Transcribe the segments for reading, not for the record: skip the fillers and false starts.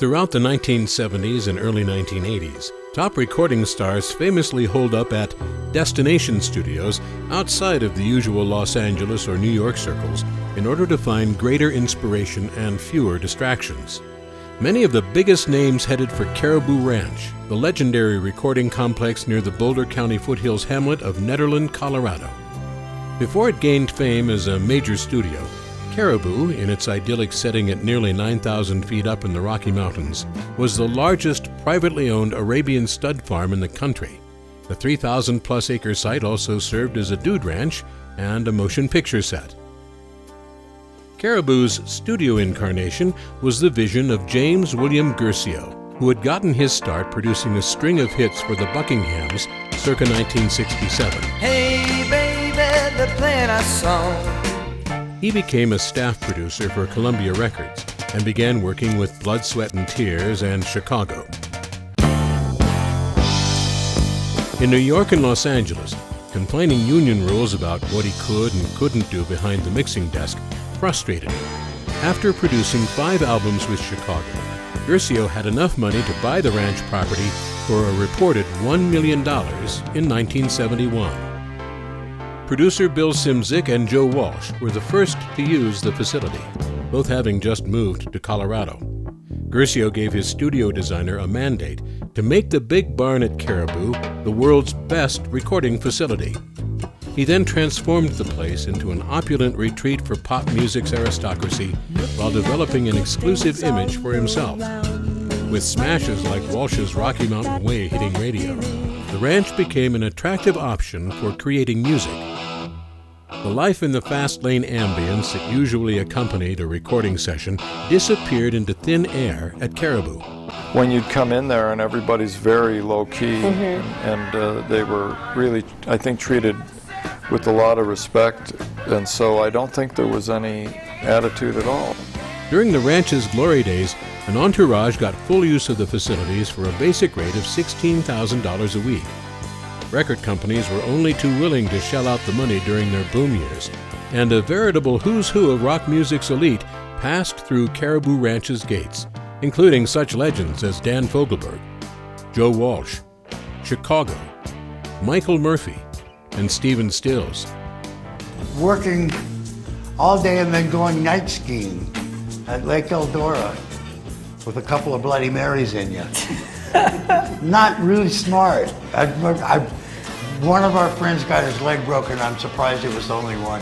Throughout the 1970s and early 1980s, top recording stars famously holed up at destination studios outside of the usual Los Angeles or New York circles in order to find greater inspiration and fewer distractions. Many of the biggest names headed for Caribou Ranch, the legendary recording complex near the Boulder County foothills hamlet of Nederland, Colorado. Before it gained fame as a major studio, Caribou, in its idyllic setting at nearly 9,000 feet up in the Rocky Mountains, was the largest privately owned Arabian stud farm in the country. The 3,000-plus acre site also served as a dude ranch and a motion picture set. Caribou's studio incarnation was the vision of James William Guercio, who had gotten his start producing a string of hits for the Buckinghams circa 1967. Hey baby, they're playing our song. He became a staff producer for Columbia Records and began working with Blood, Sweat and Tears and Chicago. In New York and Los Angeles, complaining union rules about what he could and couldn't do behind the mixing desk frustrated him. After producing 5 albums with Chicago, Guercio had enough money to buy the ranch property for a reported $1 million in 1971. Producer Bill Simzik and Joe Walsh were the first to use the facility, both having just moved to Colorado. Guercio gave his studio designer a mandate to make the big barn at Caribou the world's best recording facility. He then transformed the place into an opulent retreat for pop music's aristocracy while developing an exclusive image for himself. With smashes like Walsh's Rocky Mountain Way hitting radio, the ranch became an attractive option for creating music. The life in the fast lane ambience that usually accompanied a recording session disappeared into thin air at Caribou. When you'd come in there and everybody's very low-key, and they were really, I think, treated with a lot of respect, and so I don't think there was any attitude at all. During the ranch's glory days, an entourage got full use of the facilities for a basic rate of $16,000 a week. Record companies were only too willing to shell out the money during their boom years, and a veritable who's who of rock music's elite passed through Caribou Ranch's gates, including such legends as Dan Fogelberg, Joe Walsh, Chicago, Michael Murphy, and Stephen Stills. Working all day and then going night skiing at Lake Eldora with a couple of Bloody Marys in you. Not really smart. One of our friends got his leg broken. I'm surprised it was the only one.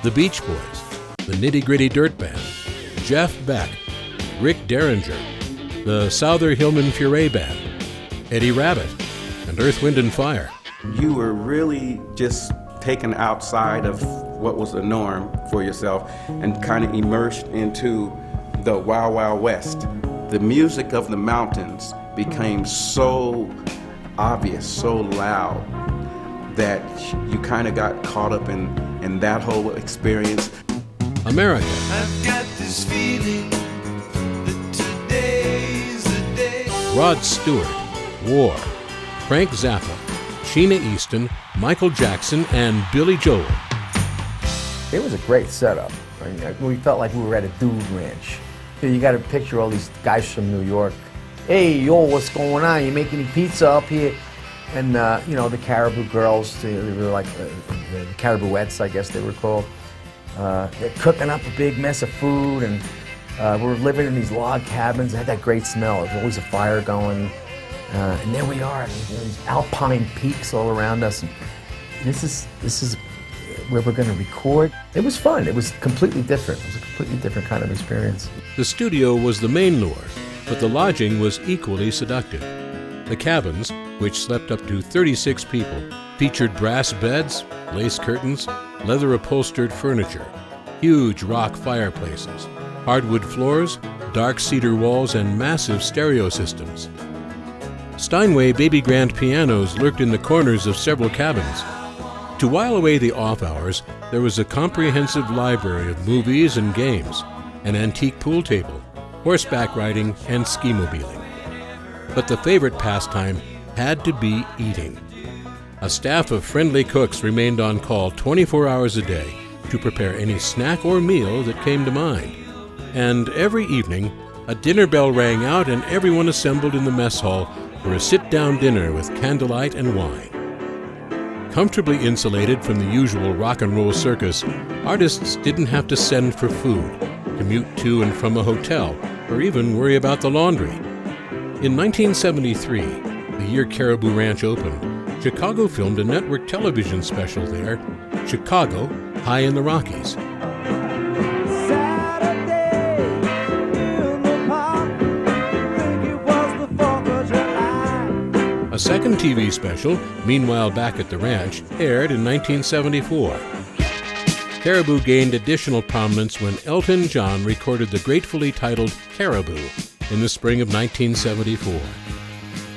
The Beach Boys, the Nitty Gritty Dirt Band, Jeff Beck, Rick Derringer, the Souther Hillman Furay Band, Eddie Rabbitt, and Earth, Wind and Fire. You were really just taken outside of what was the norm for yourself and kind of immersed into the Wild Wild West. The music of the mountains became so obvious, so loud, that you kind of got caught up in that whole experience. America. I've got this feeling that today's the day. Rod Stewart, War, Frank Zappa, Sheena Easton, Michael Jackson, and Billy Joel. It was a great setup. I mean, we felt like we were at a dude ranch. You got to picture all these guys from New York. Hey, yo, what's going on? You making any pizza up here? And, you know, the Caribou girls, they were like the Caribouettes, I guess they were called. They're cooking up a big mess of food, and we were living in these log cabins. It had that great smell. There was always a fire going. And there we are, these alpine peaks all around us. And this is where we're going to record. It was fun. It was completely different. It was a completely different kind of experience. The studio was the main lure, but the lodging was equally seductive. The cabins, which slept up to 36 people, featured brass beds, lace curtains, leather-upholstered furniture, huge rock fireplaces, hardwood floors, dark cedar walls, and massive stereo systems. Steinway baby grand pianos lurked in the corners of several cabins. To while away the off hours, there was a comprehensive library of movies and games, an antique pool table, horseback riding, and ski-mobiling. But the favorite pastime had to be eating. A staff of friendly cooks remained on call 24 hours a day to prepare any snack or meal that came to mind. And every evening, a dinner bell rang out and everyone assembled in the mess hall for a sit-down dinner with candlelight and wine. Comfortably insulated from the usual rock and roll circus, artists didn't have to send for food, commute to and from a hotel, or even worry about the laundry. In 1973, the year Caribou Ranch opened, Chicago filmed a network television special there, Chicago, High in the Rockies. A second TV special, Meanwhile Back at the Ranch, aired in 1974. Caribou gained additional prominence when Elton John recorded the gratefully titled Caribou in the spring of 1974.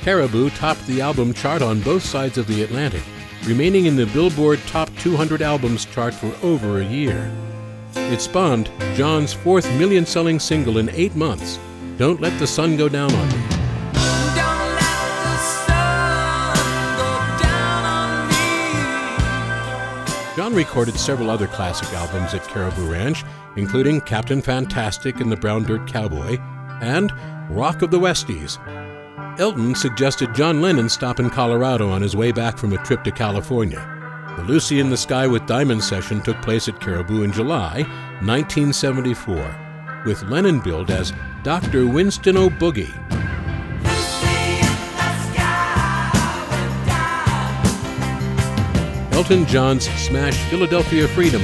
Caribou topped the album chart on both sides of the Atlantic, remaining in the Billboard Top 200 Albums chart for over a year. It spawned John's fourth million-selling single in 8 months, Don't Let the Sun Go Down on Me. John recorded several other classic albums at Caribou Ranch, including Captain Fantastic and the Brown Dirt Cowboy, and Rock of the Westies. Elton suggested John Lennon stop in Colorado on his way back from a trip to California. The Lucy in the Sky with Diamonds session took place at Caribou in July 1974, with Lennon billed as Dr. Winston O'Boogie. Elton John's smash Philadelphia Freedom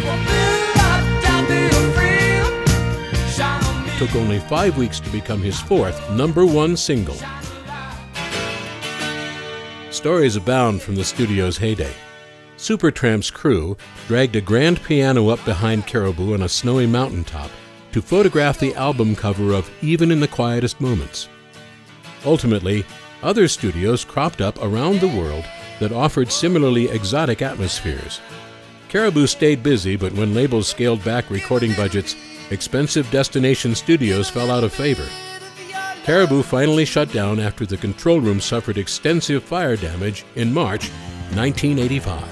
took only 5 weeks to become his fourth #1 single. Stories abound from the studio's heyday. Supertramp's crew dragged a grand piano up behind Caribou on a snowy mountaintop to photograph the album cover of Even in the Quietest Moments. Ultimately, other studios cropped up around the world that offered similarly exotic atmospheres. Caribou stayed busy, but when labels scaled back recording budgets, expensive destination studios fell out of favor. Caribou finally shut down after the control room suffered extensive fire damage in March 1985.